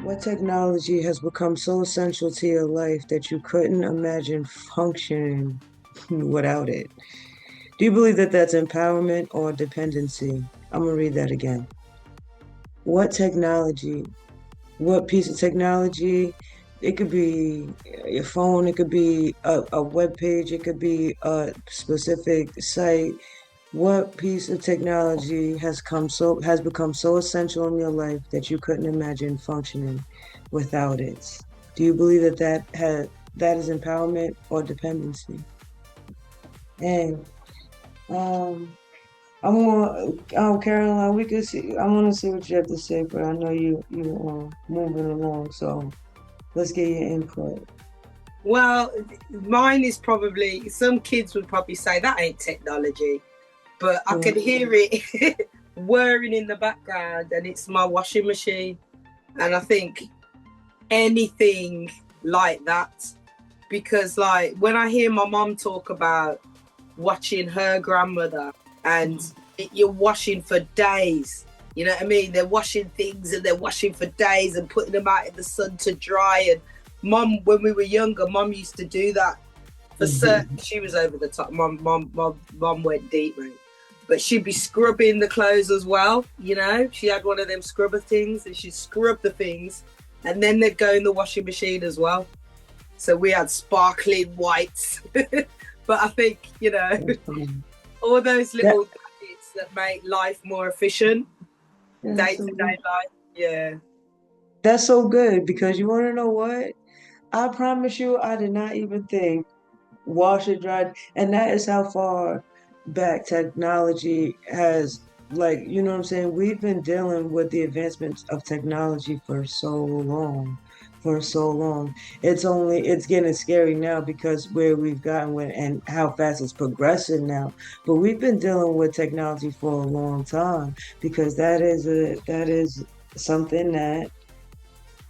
What technology has become so essential to your life that you couldn't imagine functioning without it? Do you believe that that's empowerment or dependency? I'm gonna read that again. What technology, what piece of technology? It could be your phone, it could be a web page, it could be a specific site. What piece of technology has become so essential in your life that you couldn't imagine functioning without it? Do you believe that that is empowerment or dependency? And um, I'm gonna, Caroline, we could see. I want to see what you have to say, but I know you moving along, so let's get your input. Well, mine is probably, some kids would probably say that ain't technology, but I Mm. could hear it whirring in the background, and it's my washing machine. And I think anything like that, because like when I hear my mom talk about watching her grandmother, and you're washing for days, you know what I mean? They're washing things and they're washing for days and putting them out in the sun to dry. And mom, when we were younger, mom used to do that for certain. She was over the top. Mom went deep, mate. But she'd be scrubbing the clothes as well, you know? She had one of them scrubber things, and she'd scrub the things, and then they'd go in the washing machine as well. So we had sparkling whites. But I think, all those That, little gadgets that make life more efficient, that's day so to good. day life. Yeah. That's so good because you want to know what? I promise you, I did not even think wash it dry, and that is how far back technology has, like, you know what I'm saying? We've been dealing with the advancements of technology for so long. It's getting scary now because where we've gotten with and how fast it's progressing now. But we've been dealing with technology for a long time because that is something that,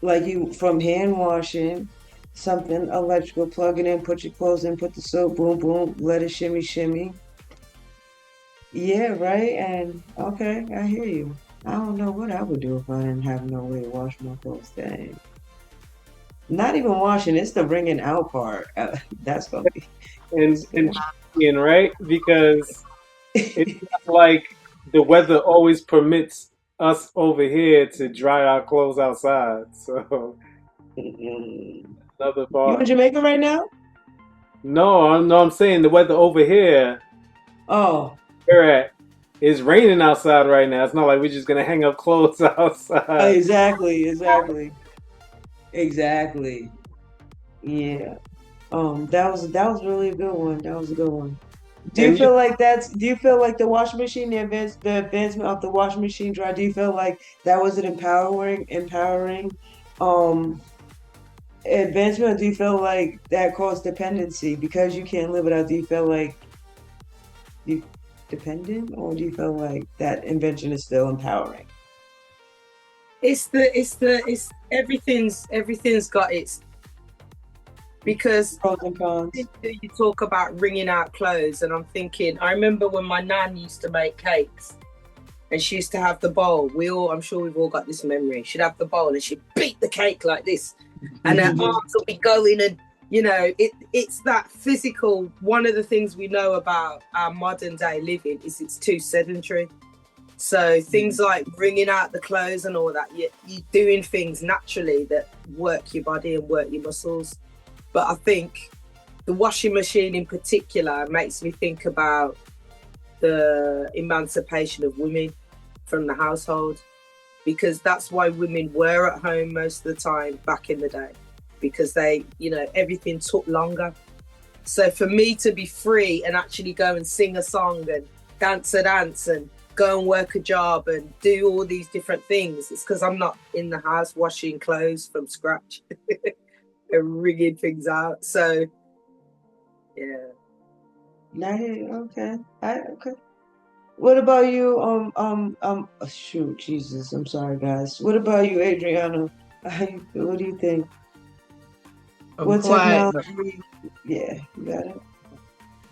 like, you from hand washing, something electrical, plug it in, put your clothes in, put the soap, boom, boom, let it shimmy, shimmy. Yeah, right. And okay, I hear you. I don't know what I would do if I didn't have no way to wash my clothes. Dang. Not even washing, it's the wringing out part. That's gonna be and scary. trying, right? Because it's not like the weather always permits us over here to dry our clothes outside. So Mm-mm. another You in part. Jamaica right now? No, I'm saying the weather over here, Oh, we're at, it's raining outside right now. It's not like we're just gonna hang up clothes outside. exactly, exactly. Yeah. That was really a good one. That was a good one. And Do you feel like the washing machine, the advancement of the washing machine dry, do you feel like that was an empowering um advancement, or do you feel like that caused dependency because you can't live without, do you feel like you dependent, or do you feel like that invention is still empowering? It's everything's got its, because Pros and cons. you talk about wringing out clothes, and I'm thinking, I remember when my nan used to make cakes, and she used to have the bowl. I'm sure we've all got this memory. She'd have the bowl and she'd beat the cake like this, and her arms would be going, and it's that physical. One of the things we know about our modern day living is it's too sedentary. So things like wringing out the clothes and all that, you're doing things naturally that work your body and work your muscles. But I think the washing machine in particular makes me think about the emancipation of women from the household, because that's why women were at home most of the time back in the day, because everything took longer. So for me to be free and actually go and sing a song and dance a dance and go and work a job and do all these different things, it's because I'm not in the house washing clothes from scratch and wringing things out. So yeah. Okay. Okay. What about you? Shoot, Jesus, I'm sorry, guys. What about you, Adriana? What do you think? I'm What quiet. technology? Yeah, you got it.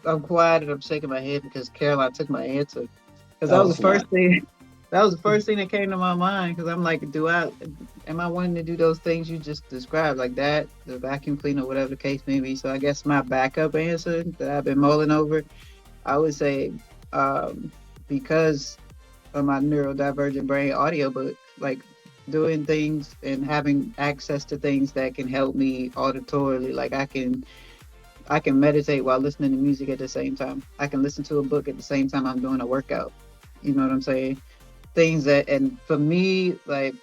I'm quiet and I'm shaking my head because Caroline took my answer. Because that Oh, was the snap. first thing. That was the first thing that came to my mind. Because I'm like, am I wanting to do those things you just described, like that, the vacuum cleaner, whatever the case may be? So I guess my backup answer that I've been mulling over, I would say, um, because of my neurodivergent brain, audiobook, like doing things and having access to things that can help me auditorily. Like I can meditate while listening to music at the same time. I can listen to a book at the same time I'm doing a workout. You know what I'm saying? Things that, and for me, like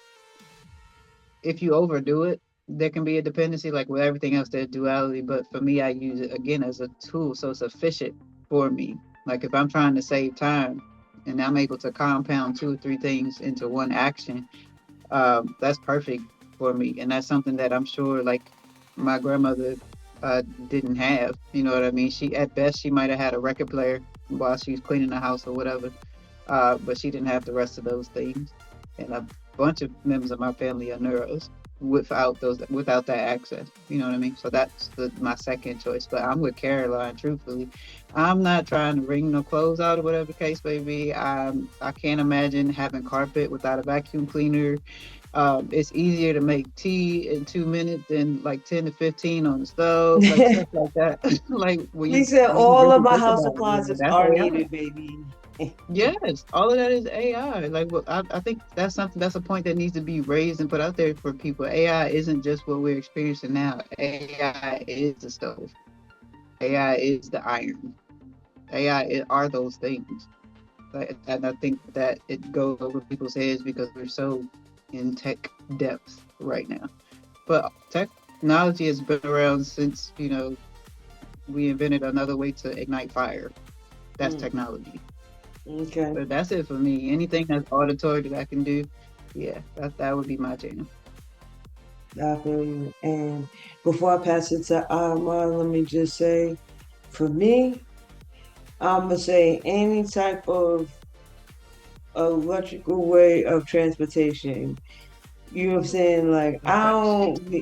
if you overdo it, there can be a dependency. Like with everything else, there's duality. But for me, I use it again as a tool, so it's efficient for me. Like if I'm trying to save time, and I'm able to compound two or three things into one action, that's perfect for me. And that's something that I'm sure like my grandmother didn't have. You know what I mean? She at best she might have had a record player while she was cleaning the house or whatever, but she didn't have the rest of those things. And a bunch of members of my family are neuros without that access. You know what I mean? So that's my second choice. But I'm with Caroline. Truthfully, I'm not trying to wring no clothes out or whatever the case may be. I can't imagine having carpet without a vacuum cleaner. It's easier to make tea in 2 minutes than like 10 to 15 on the stove, like stuff like that. Like He said when you all of really my think house about it, yeah, appliances that's are AI. needed, baby. Yes, all of that is AI. Like, well, I think that's something that's a point that needs to be raised and put out there for people. AI isn't just what we're experiencing now. AI is the stove. AI is the iron. Are those things. And I think that it goes over people's heads because we're so in tech depth right now. But technology has been around since, we invented another way to ignite fire. That's Mm, technology. okay, But that's it for me. Anything that's auditory that I can do, yeah, that would be my jam. I feel you. And before I pass it to Alma, let me just say, for me, I'm gonna say any type of electrical way of transportation. You know what I'm saying? Like Facts.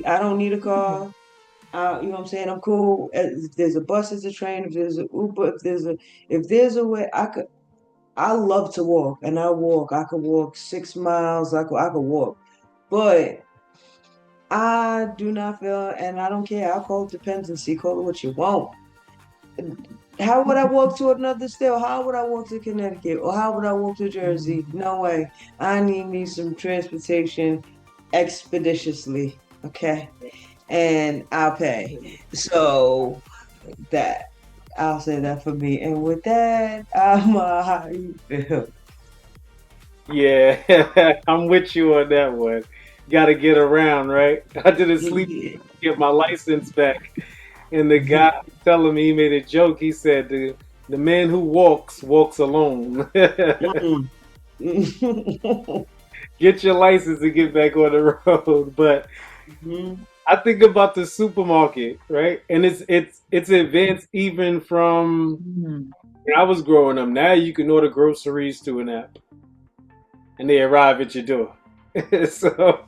I don't need a car. You know what I'm saying? I'm cool. If there's a bus, there's a train. If there's an Uber, if there's a way, I love to walk, and I walk. I could walk 6 miles. I could walk, but I do not feel, and I don't care. I call it dependency. Call it what you want. How would I walk to another state? Or how would I walk to Connecticut? Or how would I walk to Jersey? No way. I need me some transportation expeditiously. Okay. And I'll pay. So that I'll say that for me. And with that, how you feel? Yeah, I'm with you on that one. Got to get around, right? I did a sleep Yeah. get my license back, and the guy was telling me he made a joke. He said the man who walks alone. Mm. Get your license and get back on the road. But Mhm. I think about the supermarket, right? And it's advanced even from Mhm. when I was growing up. Now you can order groceries to an app, and they arrive at your door. So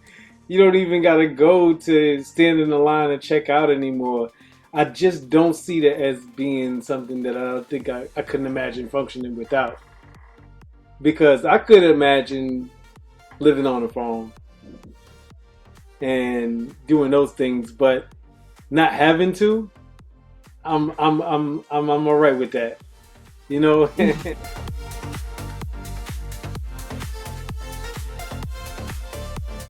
you don't even gotta go to stand in the line and check out anymore. I just don't see that as being something that I don't think I couldn't imagine functioning without. Because I could imagine living on a farm and doing those things, but not having to, I'm all right with that. You know?